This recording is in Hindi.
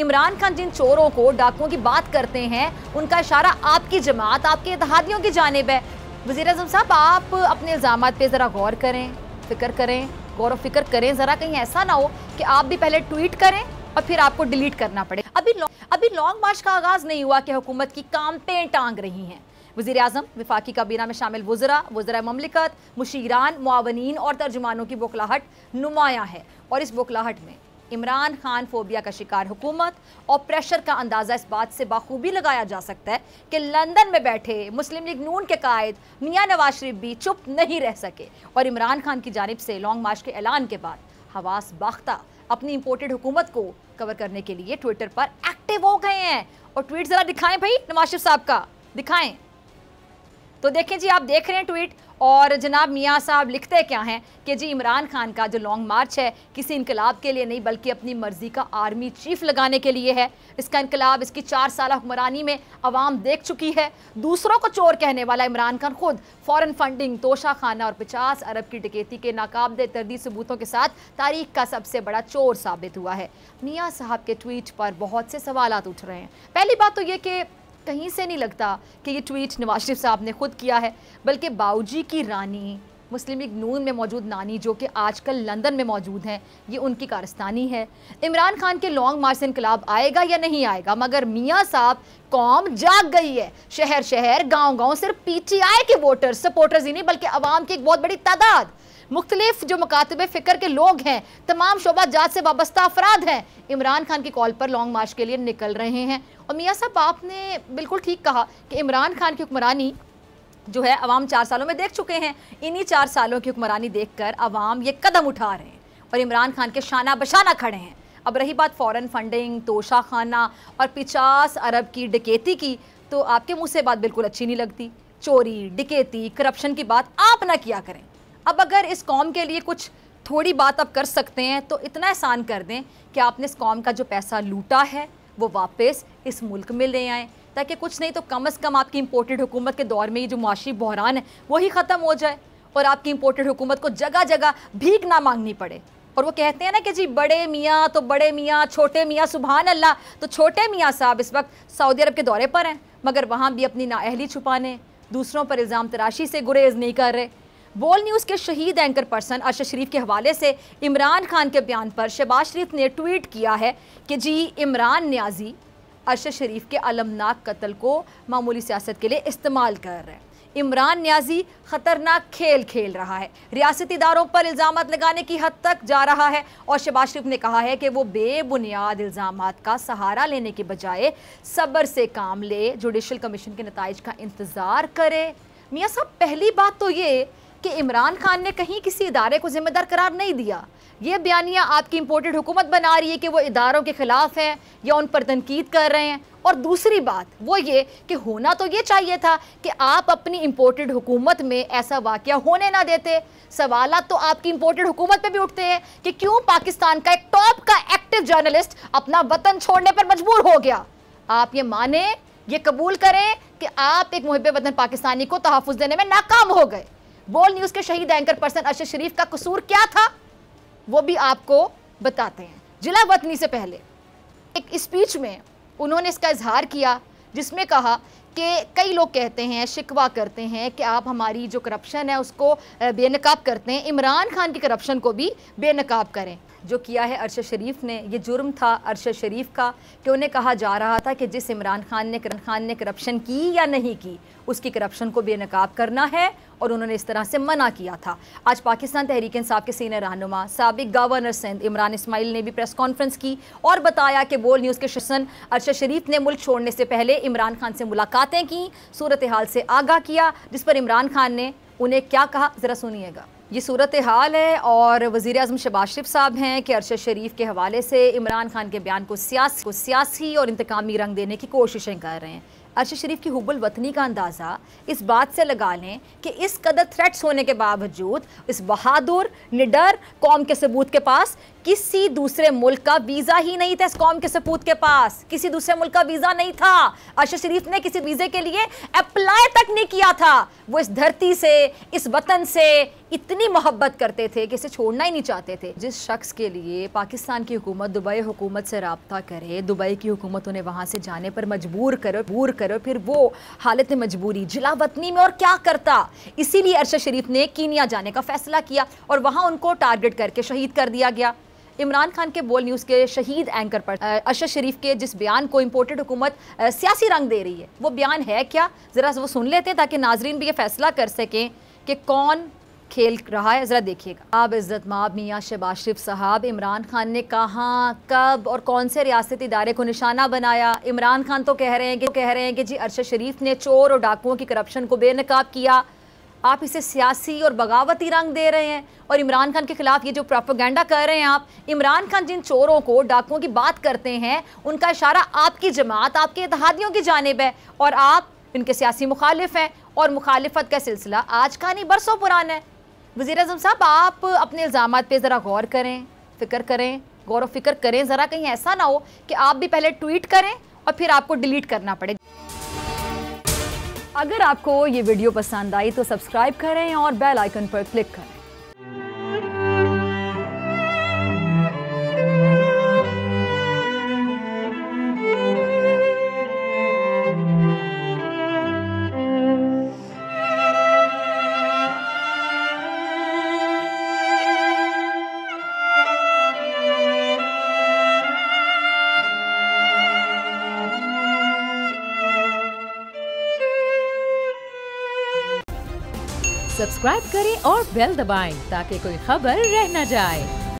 इमरान खान जिन चोरों को, डाकुओं की बात करते हैं, उनका इशारा आपकी जमात, आपके इत्तेहादियों की जानिब है। वज़ीर-ए-आज़म साहब, आप अपने इल्ज़ामात पे ज़रा गौर करें, फिक्र करें, गौर व फिक्र करें ज़रा। कहीं ऐसा ना हो कि आप भी पहले ट्वीट करें और फिर आपको डिलीट करना पड़े। अभी लॉन्ग मार्च का आगाज़ नहीं हुआ कि हुकूमत की कांपें टांग रही हैं। वज़ीर-ए-आज़म, वफाकी काबीना में शामिल वज़रा ममलिकत, मुशीरान, मुआवनीन और तर्जुमानों की बुखलाहट नुमायाँ है। और इस बुखलाहट में इमरान खान फोबिया का शिकार हुकूमत और प्रेशर का अंदाज़ा इस बात से बाखूबी लगाया जा सकता है कि लंदन में बैठे मुस्लिम लीग नून के कायद मियां नवाज शरीफ भी चुप नहीं रह सके और इमरान खान की जानिब से लॉन्ग मार्च के ऐलान के बाद हवास बाख्ता अपनी इंपोर्टेड हुकूमत को कवर करने के लिए ट्विटर पर एक्टिव हो गए हैं। और ट्वीट ज़रा दिखाएं भाई, नवाज शरीफ साहब का दिखाएं। तो देखें जी, आप देख रहे हैं ट्वीट। और जनाब मियाँ साहब लिखते क्या हैं कि जी इमरान खान का जो लॉन्ग मार्च है किसी इनकलाब के लिए नहीं बल्कि अपनी मर्जी का आर्मी चीफ लगाने के लिए है। इसका इनकलाब इसकी 4 साल हुक्मरानी में अवाम देख चुकी है। दूसरों को चोर कहने वाला इमरान खान खुद फॉरेन फंडिंग, तोशा खाना और 50 अरब की डकैती के नाकाबिले तर्दीद सबूतों के साथ तारीख का सबसे बड़ा चोर साबित हुआ है। मियाँ साहब के ट्वीट पर बहुत से सवालात उठ रहे हैं। पहली बात तो ये कि कहीं से नहीं लगता कि ये ट्वीट नवाज शरीफ साहब ने खुद किया है, बल्कि बाऊजी की रानी, मुस्लिम लीग नून में मौजूद नानी जो कि आजकल लंदन में मौजूद हैं, ये उनकी कारस्तानी है। इमरान खान के लॉन्ग मार्च से इनकलाब आएगा या नहीं आएगा, मगर मियाँ साहब कौम जाग गई है। शहर शहर, गाँव गाँव सिर्फ PTI के वोटर्स, सपोर्टर्स ही नहीं बल्कि अवाम की एक बहुत बड़ी तादाद, मुख्तलिफ जो मकातबे फ़िक्र के लोग हैं, तमाम शोबा जात से वाबस्ता अफराद हैं, इमरान खान की कॉल पर लॉन्ग मार्च के लिए निकल रहे हैं। और मियाँ साहब, आपने बिल्कुल ठीक कहा कि इमरान खान की हुक्मरानी जो है अवाम 4 सालों में देख चुके हैं। इन्हीं 4 सालों की हुक्मरानी देखकर अवाम ये कदम उठा रहे हैं और इमरान खान के शाना बशाना खड़े हैं। अब रही बात फ़ॉरेन फंडिंग, तोशा खाना और 50 अरब की डकैती की, तो आपके मुँह से बात बिल्कुल अच्छी नहीं लगती। चोरी, डकैती, करप्शन की बात आप ना किया करें। अब अगर इस कौम के लिए कुछ थोड़ी बात आप कर सकते हैं तो इतना एहसान कर दें कि आपने इस कौम का जो पैसा लूटा है वो वापस इस मुल्क में ले आएँ, ताकि कुछ नहीं तो कम से कम आपकी इंपोर्टेड हुकूमत के दौर में ये जो मुआशी बहरान है वही ख़त्म हो जाए और आपकी इंपोर्टेड हुकूमत को जगह जगह भीख ना मांगनी पड़े। और वो कहते हैं ना कि जी बड़े मियाँ तो बड़े मियाँ, छोटे मियाँ सुभान अल्लाह। तो छोटे मियाँ साहब इस वक्त सऊदी अरब के दौरे पर हैं, मगर वहाँ भी अपनी नाअहली छुपाने, दूसरों पर इल्ज़ाम तराशी से गुरेज नहीं कर रहे। बोल न्यूज़ के शहीद एंकर पर्सन अरशद शरीफ के हवाले से इमरान खान के बयान पर शहबाज शरीफ ने ट्वीट किया है कि जी इमरान न्याजी अरशद शरीफ के अलमनाक कत्ल को मामूली सियासत के लिए इस्तेमाल कर रहे हैं। इमरान न्याजी ख़तरनाक खेल खेल रहा है, रियासती इदारों पर इल्ज़ामात लगाने की हद तक जा रहा है और शहबाज शरीफ ने कहा है कि वो बेबुनियाद इल्ज़ामात का सहारा लेने के बजाय सब्र से काम ले, जुडिशल कमीशन के नताइज का इंतज़ार करे। मियाँ साहब, पहली बात तो ये कि इमरान खान ने कहीं किसी इदारे को जिम्मेदार करार नहीं दिया। ये बयानिया आपकी इंपोर्टेड हुकूमत बना रही है कि वो इदारों के ख़िलाफ़ हैं या उन पर तनकीद कर रहे हैं। और दूसरी बात वो ये कि होना तो ये चाहिए था कि आप अपनी इंपोर्टेड हुकूमत में ऐसा वाक़या होने ना देते। सवालात तो आपकी इंपोर्टेड हुकूमत पे भी उठते हैं कि क्यों पाकिस्तान का एक टॉप का एक्टिव जर्नलिस्ट अपना वतन छोड़ने पर मजबूर हो गया। आप ये माने, ये कबूल करें कि आप एक मुहिब वतन पाकिस्तानी को तहफ़्फ़ुज़ देने में नाकाम हो गए। बोल न्यूज़ के शहीद एंकर पर्सन अरशद शरीफ का कसूर क्या था वो भी आपको बताते हैं। जिला वतनी से पहले एक स्पीच में उन्होंने इसका इजहार किया जिसमें कहा कि कई लोग कहते हैं, शिकवा करते हैं कि आप हमारी जो करप्शन है उसको बेनकाब करते हैं, इमरान खान की करप्शन को भी बेनकाब करें। जो किया है अरशद शरीफ ने, ये जुर्म था अरशद शरीफ का कि उन्हें कहा जा रहा था कि जिस इमरान खान ने करप्शन की या नहीं की उसकी करप्शन को बेनकाब करना है और उन्होंने इस तरह से मना किया था। आज पाकिस्तान तहरीक इंसाफ के सीनियर रहनुमा साबिक गवर्नर सिंध इमरान इस्माइल ने भी प्रेस कॉन्फ्रेंस की और बताया कि बोल न्यूज़ के शसन अरशद शरीफ ने मुल्क छोड़ने से पहले इमरान खान से मुलाकातें की, सूरत हाल से आगाह किया, जिस पर इमरान खान ने उन्हें क्या कहा ज़रा सुनिएगा। ये सूरत हाल है और वज़ीर-ए-आज़म शहबाज शरीफ साहब हैं कि अरशद शरीफ के हवाले से इमरान खान के बयान को सियासी और इंतकामी रंग देने की कोशिशें कर रहे हैं। अरशद शरीफ की हुब्बुल वतनी का अंदाज़ा इस बात से लगा लें कि इस कदर थ्रेट्स होने के बावजूद इस बहादुर निडर कौम के सबूत के पास किसी दूसरे मुल्क का वीजा ही नहीं था इस कौम के सपूत के पास, किसी दूसरे मुल्क का वीजा नहीं था। अरशद शरीफ ने किसी वीजे के लिए अप्लाई तक नहीं किया था। वो इस धरती से, इस वतन से इतनी मोहब्बत करते थे कि इसे छोड़ना ही नहीं चाहते थे। जिस शख्स के लिए पाकिस्तान की हुकूमत दुबई हुकूमत से रब्ता करे, दुबई की हुकूमत उन्हें वहाँ से जाने पर मजबूर करो, फिर वो हालत मजबूरी जिला वतनी में और क्या करता। इसीलिए अरशद शरीफ ने कीनिया जाने का फैसला किया और वहाँ उनको टारगेट करके शहीद कर दिया गया। इमरान खान के बोल न्यूज़ के शहीद एंकर पर अरशद शरीफ के जिस बयान को इम्पोर्टेड हुकूमत सियासी रंग दे रही है, वो बयान है क्या, ज़रा वो सुन लेते हैं ताकि नाजरीन भी ये फैसला कर सकें कि कौन खेल रहा है। ज़रा देखिएगा। आप इज़्ज़त माब मियाँ शहबाज शरीफ साहब, इमरान खान ने कहाँ, कब और कौन से रियासती इदारे को निशाना बनाया? इमरान खान तो कह रहे हैं कि जी अरशद शरीफ ने चोर और डाकुओं की करप्शन को बेनकाब किया। आप इसे सियासी और बगावती रंग दे रहे हैं और इमरान खान के खिलाफ ये जो प्रोपेगेंडा कर रहे हैं आप। इमरान खान जिन चोरों को, डाकुओं की बात करते हैं, उनका इशारा आपकी जमात, आपके इत्तेहादियों की जानिब है और आप इनके सियासी मुखालिफ हैं। और मुखालिफत का सिलसिला आज का नहीं, बरसों पुराना है। वज़ीर-ए-आज़म साहब, आप अपने इल्ज़ामात पे ज़रा गौर करें, फ़िक्र करें, गौर व फिक्र करें। ज़रा कहीं ऐसा ना हो कि आप भी पहले ट्वीट करें और फिर आपको डिलीट करना पड़े। अगर आपको ये वीडियो पसंद आई तो सब्सक्राइब करें और बेल आइकन पर क्लिक करें। सब्सक्राइब करें और बेल दबाएं ताकि कोई खबर रह न जाए।